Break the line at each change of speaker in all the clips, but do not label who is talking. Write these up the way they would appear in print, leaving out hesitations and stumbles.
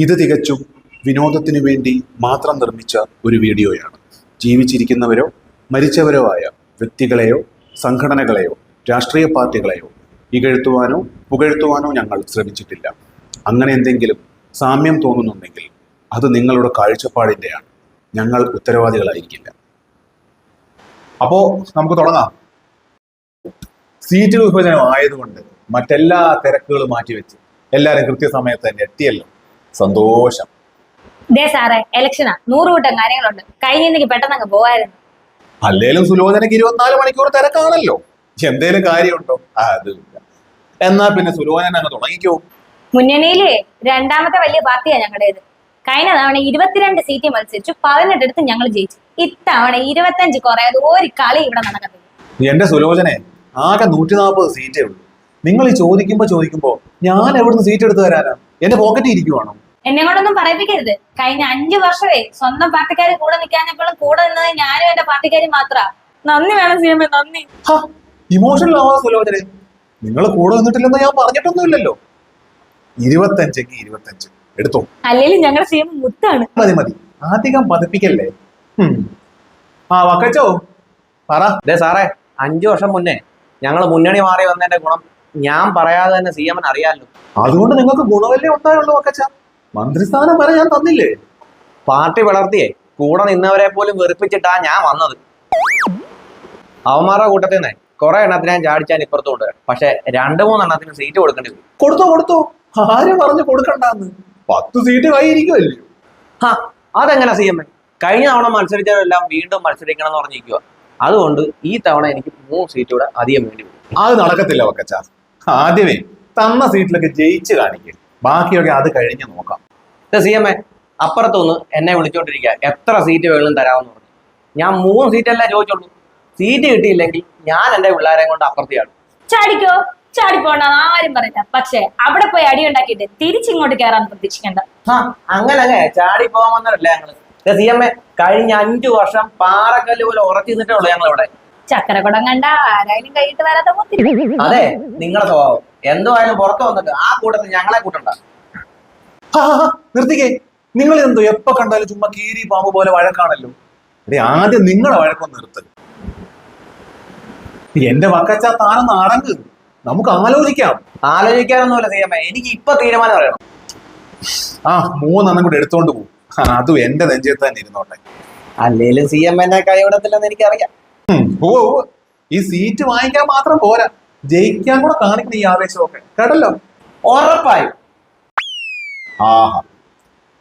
ഇത് തികച്ചും വിനോദത്തിനു വേണ്ടി മാത്രം നിർമ്മിച്ച ഒരു വീഡിയോയാണ്. ജീവിച്ചിരിക്കുന്നവരോ മരിച്ചവരോ ആയ വ്യക്തികളെയോ സംഘടനകളെയോ രാഷ്ട്രീയ പാർട്ടികളെയോ ഇകഴ്ത്തുവാനോ പുകഴ്ത്തുവാനോ ഞങ്ങൾ ശ്രമിച്ചിട്ടില്ല. അങ്ങനെ എന്തെങ്കിലും സാമ്യം തോന്നുന്നുണ്ടെങ്കിൽ അത് നിങ്ങളുടെ കാഴ്ചപ്പാടിൻ്റെയാണ്. ഞങ്ങൾ ഉത്തരവാദികളായിരിക്കില്ല. അപ്പോൾ നമുക്ക് തുടങ്ങാം. സീറ്റ് വിഭജനം ആയതുകൊണ്ട് മറ്റെല്ലാ തിരക്കുകളും മാറ്റിവെച്ച് എല്ലാവരും കൃത്യസമയത്ത് തന്നെ എത്തിയല്ലോ. സന്തോഷം.
സാറേ, ഇലക്ഷനാ, 100 കൂട്ടം കാര്യങ്ങളുണ്ട്. കഴിഞ്ഞെങ്കിൽ പെട്ടെന്ന് അങ്ങ് പോവായിരുന്നു.
അല്ലേലും സുലോചനക്ക് 24 മണിക്കൂർ തിരക്കാണല്ലോ. എന്തേലും കാര്യമുണ്ടോ? അതില്ല. എന്നാ പിന്നെ സുലോചന അങ്ങ് തുടങ്ങിക്കോ.
മുന്നണിയിലെ രണ്ടാമത്തെ വലിയ പാർട്ടിയാ ഞങ്ങളുടേത്. കഴിഞ്ഞ തവണ 22 സീറ്റ് മത്സരിച്ചു, 18 എടുത്ത് ഞങ്ങൾ ജയിച്ചു. ഇത്തവണ 25 കുറയാതെ ഒരു കളി ഇവിടെ നടക്കത്തില്ല.
എന്റെ സുലോചനെ, ആകെ 140 സീറ്റേ ഉള്ളൂ. നിങ്ങൾ ഈ ചോദിക്കുമ്പോ ഞാൻ എവിടുന്ന് സീറ്റ് എടുത്തു തരാനാ? എന്റെ പോക്കറ്റിൽ ഇരിക്കുവാണോ?
എന്നെ കൊണ്ടൊന്നും പറയിപ്പിക്കരുത്. കഴിഞ്ഞ 5 വർഷമേ സ്വന്തം പാർട്ടിക്കാർ കൂടെ നിൽക്കാഞ്ഞപ്പോഴും കൂടെ നിന്നത് ഞാനും എന്റെ പാർട്ടിക്കാരും മാത്രാ. നന്ദി വേണം സിഎം, നന്ദി.
ഇമോഷണൽ ആവാ സുലോചനെ. നിങ്ങൾ കൂടെ നിന്നിട്ടില്ലെന്ന് ഞാൻ പറഞ്ഞിട്ടൊന്നുമില്ലല്ലോ. 25 എടുത്തോ.
അല്ലേലും ഞങ്ങളുടെ സിഎം മുത്താണ്.
മതി, അധികം പതിപ്പിക്കല്ലേ. വക്കച്ചോ പറ.
സാറേ, 5 വർഷം മുന്നേ ഞങ്ങൾ മുന്നണി മാറി വന്നതിന്റെ ഗുണം ഞാൻ പറയാതെ തന്നെ സിഎമ്മിന് അറിയാമല്ലോ.
അതുകൊണ്ട് നിങ്ങൾക്ക് ഗുണമല്ലേ ഉണ്ടായുള്ളൂ വക്കച്ച. മന്ത്രിസ്ഥാനം വരെ ഞാൻ തന്നില്ലേ?
പാർട്ടി വളർത്തിയേ കൂടെ നിന്നവരെ പോലും വെറുപ്പിച്ചിട്ടാ ഞാൻ വന്നത്. അവന്മാരുടെ കൂട്ടത്തിൽ നിന്ന് കുറെ എണ്ണത്തിന് ഞാൻ ചാടിച്ചാൻ ഇപ്പുറത്ത് കൊണ്ടുവരാം. പക്ഷെ 2-3 എണ്ണത്തിന് സീറ്റ് കൊടുക്കേണ്ടി വരും.
കൊടുത്തോ. ആരും പറഞ്ഞു കൊടുക്കണ്ടെന്ന്. 10 സീറ്റ് കൈയിരിക്കുമല്ലോ.
അതെങ്ങനെ സിഎം? കഴിഞ്ഞ തവണ മത്സരിച്ചവരെല്ലാം വീണ്ടും മത്സരിക്കണം എന്ന് പറഞ്ഞിരിക്കുക. അതുകൊണ്ട് ഈ തവണ എനിക്ക് 3 സീറ്റ് കൂടെ അധികം വേണ്ടി വരും.
അത് നടക്കത്തില്ല വക്കച്ച. ആദ്യമേ തന്ന സീറ്റിലൊക്കെ ജയിച്ച് കാണിക്കും. ബാക്കിയൊക്കെ അത് കഴിഞ്ഞ് നോക്കാം.
സിഎം അപ്പുറത്തൊന്ന് എന്നെ വിളിച്ചോണ്ടിരിക്കുക, എത്ര സീറ്റ് വേണമെങ്കിലും തരാമെന്ന് പറഞ്ഞു. ഞാൻ 3 സീറ്റല്ലേ ചോദിച്ചുള്ളൂ. സീറ്റ് കിട്ടിയില്ലെങ്കിൽ ഞാൻ എന്റെ പിള്ളേരെ കൊണ്ട് അപ്പുറത്തെയാണ്.
ചാടിക്കോ, ചാടിപ്പോണ്ട, ആരും പറയില്ല. പക്ഷെ അവിടെ പോയി അടി ഉണ്ടാക്കിയിട്ട് തിരിച്ചിങ്ങോട്ട് കയറാൻ പ്രതീക്ഷിക്കണ്ട.
അങ്ങനെ ചാടി പോകാൻ വന്നതല്ലേ ഞങ്ങള്. സിഎം കഴിഞ്ഞ 5 വർഷം പാറക്കല്ല് പോലെ ഉറച്ചു നിന്നിട്ടേ ഉള്ളൂ ഞങ്ങൾ ഇവിടെ.
ചക്കരക്കുടം കണ്ട ആരായാലും കൈയിട്ട് വരാതെ പോത്തില്ല.
അതെ, നിങ്ങളുടെ സ്വഭാവം. എന്തുവായാലും പുറത്തു വന്നിട്ട് ആ കൂട്ടത്തിൽ ഞങ്ങളെ കൂട്ടണ്ട.
നിർത്തിക്കേ. നിങ്ങൾ എന്തോ എപ്പോ കണ്ടാലും ചുമ്മാ കീരി പാമ്പ് പോലെ വഴക്കാണല്ലോ. ആദ്യം നിങ്ങളെ വഴക്കൊന്ന് നിർത്ത്. എന്റെ വക്കച്ച താനൊന്ന് അടങ്ങ്. നമുക്ക്
ആലോചിക്കാനൊന്നുമില്ല സിഎം. എനിക്ക് ഇപ്പൊ തീരുമാനം അറിയണം.
3 കൂടെ എടുത്തോണ്ട് പോകും. അതും എന്റെ നെഞ്ചത്ത് തന്നെ ഇരുന്നോട്ടെ.
അല്ലേലും സിഎം എന്നെ കൈവിടത്തില്ലെന്ന് എനിക്കറിയാം.
ഈ സീറ്റ് വാങ്ങിക്കാൻ മാത്രം പോരാ, ജയിക്കാൻ കൂടെ കാണിക്കുന്ന ഈ ആവേശമൊക്കെ കേട്ടല്ലോ.
ഉറപ്പായും.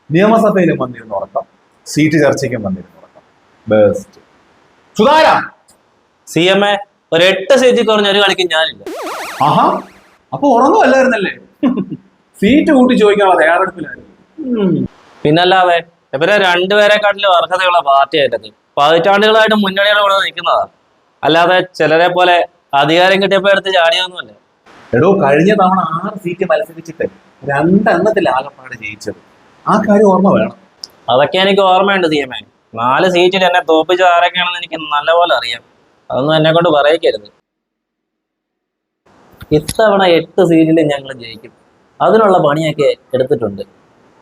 നിയമസഭയിലും വന്നിരുന്നു ഉറക്കം, സീറ്റ് ചർച്ചയ്ക്കും വന്നിരുന്നു ഉറക്കം. ബെസ്റ്റ്. സുധാര
സിഎം ഒരു 8 സീറ്റ് കുറഞ്ഞ ഒരു കളിക്കും ഞാനില്ല.
അപ്പൊ ഉറങ്ങുമല്ലായിരുന്നല്ലേ? സീറ്റ് കൂട്ടി ചോദിക്കാനുള്ള തയ്യാറെടുപ്പിലായിരുന്നു.
പിന്നല്ലാതെ ഇവരെ 2 പേരെക്കാട്ടിലും അർഹതയുള്ള പാർട്ടിയായിട്ടത് പതിറ്റാണ്ടുകളായിട്ട് മുന്നണിയുടെ കൂടെ നിൽക്കുന്നതാ. അല്ലാതെ ചിലരെ പോലെ അധികാരം കിട്ടിയപ്പോ എടുത്ത് ചാടിയൊന്നുമല്ല.
കഴിഞ്ഞ തവണ 6 സീറ്റ് മത്സരിച്ചിട്ട് 2 എണ്ണത്തിലാകപ്പാട് ജയിച്ചത്. ആ കാര്യം ഓർമ്മ വേണം.
അതൊക്കെ എനിക്ക് ഓർമ്മയുണ്ട് സിഎം. 4 സീറ്റിൽ എന്നെ തോപ്പിച്ച ആരൊക്കെയാണെന്ന് എനിക്ക് നല്ലപോലെ അറിയാം. അതൊന്നും എന്നെ കൊണ്ട് പറയിക്കരുത്. ഇത്തവണ 8 സീറ്റിലും ഞങ്ങൾ ജയിക്കും. അതിനുള്ള പണിയൊക്കെ എടുത്തിട്ടുണ്ട്.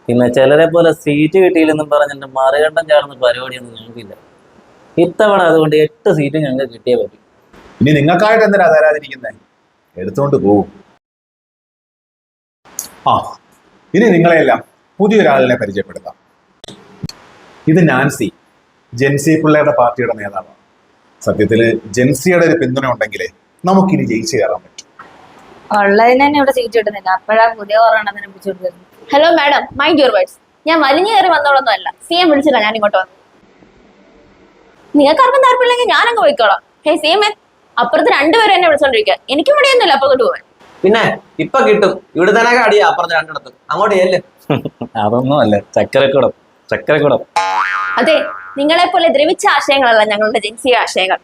പിന്നെ ചിലരെ പോലെ സീറ്റ് കിട്ടിയില്ലെന്നും പറഞ്ഞിട്ട് മറുകണ്ഠം ചാടുന്ന പരിപാടിയൊന്നും ഞങ്ങൾക്കില്ല. ഇത്തവണ അതുകൊണ്ട് 8 സീറ്റ് ഞങ്ങൾക്ക് കിട്ടിയേ പറ്റും.
ഇനി നിങ്ങൾക്കായിട്ട് എന്തിനാ തരാതിരിക്കുന്നേ? എടുത്തോണ്ട് പോവും. ഇനി നിങ്ങളെല്ലാം പുതിയൊരാളിനെ പരിചയപ്പെടുത്താം. ഇത് നാൻസി, ജെൻസി പിള്ളയുടെ പാർട്ടിയുടെ നേതാവാണ്. സത്യത്തില് ജെൻസിയുടെ ഒരു പിന്തുണ ഉണ്ടെങ്കിലേ നമുക്കിനി ജയിച്ചു കയറാൻ പറ്റും.
ഉള്ളതിന് തന്നെ ഇവിടെ സീറ്റ് കിട്ടുന്നില്ല. അപ്പോഴാ പുതിയ ഓർമ്മ പിടിച്ചോണ്ട്.
Hello madam, mind your words. ഞാൻ വലിഞ്ഞു കയറി വന്നോളൊന്നും അല്ല. സിഎം വിളിച്ചില്ല ഞാൻ ഇങ്ങോട്ട് വന്നു. നിങ്ങൾക്ക് ആർക്കും താല്പര്യമില്ലെങ്കിൽ ഞാനങ്ങ് പോയിക്കോളാം. ഹേ സിഎം, അപ്പുറത്ത് 2 പേരും എന്നെ വിളിച്ചോണ്ടിരിക്കുക. എനിക്കും മടിയൊന്നുമില്ല അപ്പുറത്തോട്ട് പോവാൻ.
പിന്നെ ഇപ്പൊ കിട്ടും. ഇവിടെ തന്നെ അടിയാ അപ്പുറത്ത് 2 ഇടത്ത്. അങ്ങോട്ട് ചെല്ല്.
അതൊന്നും അല്ല, ചക്കരക്കുടം.
അതെ, നിങ്ങളെ പോലെ ദ്രവിച്ച ആശയങ്ങളല്ല ഞങ്ങളുടെ ജൻസി ആശയങ്ങൾ.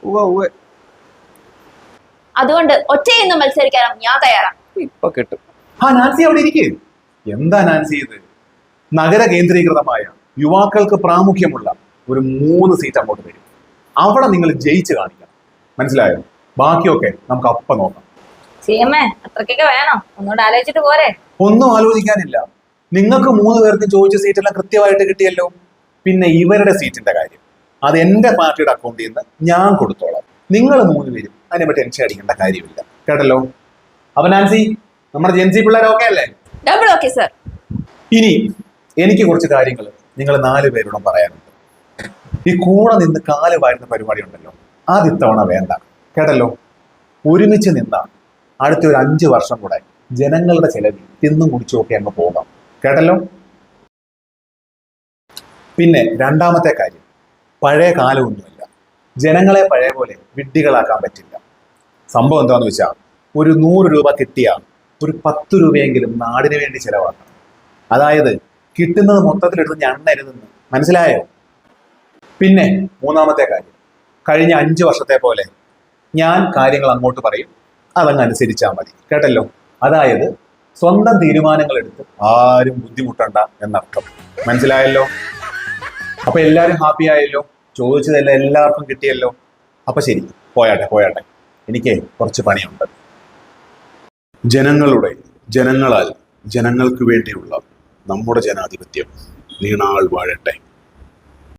അതുകൊണ്ട് ഒറ്റയൊന്നും മത്സരിക്കാനും ഞാൻ തയ്യാറാണ്.
ഇപ്പൊ കിട്ടും.
നാൻസി അവിടെ ഇരിക്കേ. എന്താ നാൻസി ഇത്? നഗര കേന്ദ്രീകൃതമായ യുവാക്കൾക്ക് പ്രാമുഖ്യമുള്ള ഒരു 3 സീറ്റ് അങ്ങോട്ട് വരും. അവിടെ നിങ്ങൾ ജയിച്ച് കാണിക്കണം. മനസ്സിലായോ? ബാക്കിയൊക്കെ നമുക്ക് അപ്പം നോക്കാം.
സിഎം, അത്രക്കൊക്കെ വേണം? ഒന്നുകൂടെ ആലോചിച്ചിട്ട് പോരെ?
ഒന്നും ആലോചിക്കാനില്ല. നിങ്ങൾക്ക് 3 പേർക്കും ചോദിച്ച സീറ്റെല്ലാം കൃത്യമായിട്ട് കിട്ടിയല്ലോ. പിന്നെ ഇവരുടെ സീറ്റിന്റെ കാര്യം അത് എന്റെ പാർട്ടിയുടെ അക്കൗണ്ടിൽ നിന്ന് ഞാൻ കൊടുത്തോളാം. നിങ്ങൾ 3 പേരും അതിനെ ടെൻഷൻ അടിക്കേണ്ട കാര്യമില്ല. കേട്ടല്ലോ? അപ്പൊ നാൻസി, നമ്മുടെ ജെൻസി പിള്ളേർ ഓക്കെ അല്ലേ?
Double okay sir.
ഇനി എനിക്ക് കുറച്ച് കാര്യങ്ങൾ നിങ്ങൾ 4 പേരോടും പറയാനുണ്ട്. ഈ കൂടെ നിന്ന് കാല് വാരുന്ന പരിപാടി ഉണ്ടല്ലോ, അത് ഇത്തവണ വേണ്ട. കേട്ടല്ലോ? ഒരുമിച്ച് നിന്നാ അടുത്ത ഒരു 5 വർഷം കൂടെ ജനങ്ങളുടെ ചെലവിൽ തിന്നും കുടിച്ചും ഒക്കെ അങ്ങ് പോകാം. കേട്ടല്ലോ? പിന്നെ രണ്ടാമത്തെ കാര്യം, പഴയ കാലമൊന്നുമില്ല. ജനങ്ങളെ പഴയ പോലെ വിഡ്ഢികളാക്കാൻ പറ്റില്ല. സംഭവം എന്താണെന്ന് വെച്ചാൽ, ഒരു 100 രൂപ കിട്ടിയാൽ ഒരു 10 രൂപയെങ്കിലും നാടിന് വേണ്ടി ചെലവാക്കണം. അതായത് കിട്ടുന്നത് മൊത്തത്തിലെടുത്ത് ഞണ്ണരുതെന്ന്. മനസ്സിലായോ? പിന്നെ മൂന്നാമത്തെ കാര്യം, കഴിഞ്ഞ 5 വർഷത്തെ പോലെ ഞാൻ കാര്യങ്ങൾ അങ്ങോട്ട് പറയും, അതങ്ങ് അനുസരിച്ചാൽ മതി. കേട്ടല്ലോ? അതായത് സ്വന്തം തീരുമാനങ്ങൾ എടുത്ത് ആരും ബുദ്ധിമുട്ടണ്ട എന്നർത്ഥം. മനസ്സിലായല്ലോ? അപ്പൊ എല്ലാരും ഹാപ്പി ആയല്ലോ? ചോദിച്ചതെല്ലാം എല്ലാവർക്കും കിട്ടിയല്ലോ? അപ്പൊ ശരി, പോയാട്ടെ. എനിക്ക് കുറച്ച് പണിയുണ്ട്. ജനങ്ങളുടെ, ജനങ്ങളാൽ, ജനങ്ങൾക്ക് വേണ്ടിയുള്ള നമ്മുടെ ജനാധിപത്യം നീണാൾ വാഴട്ടെ.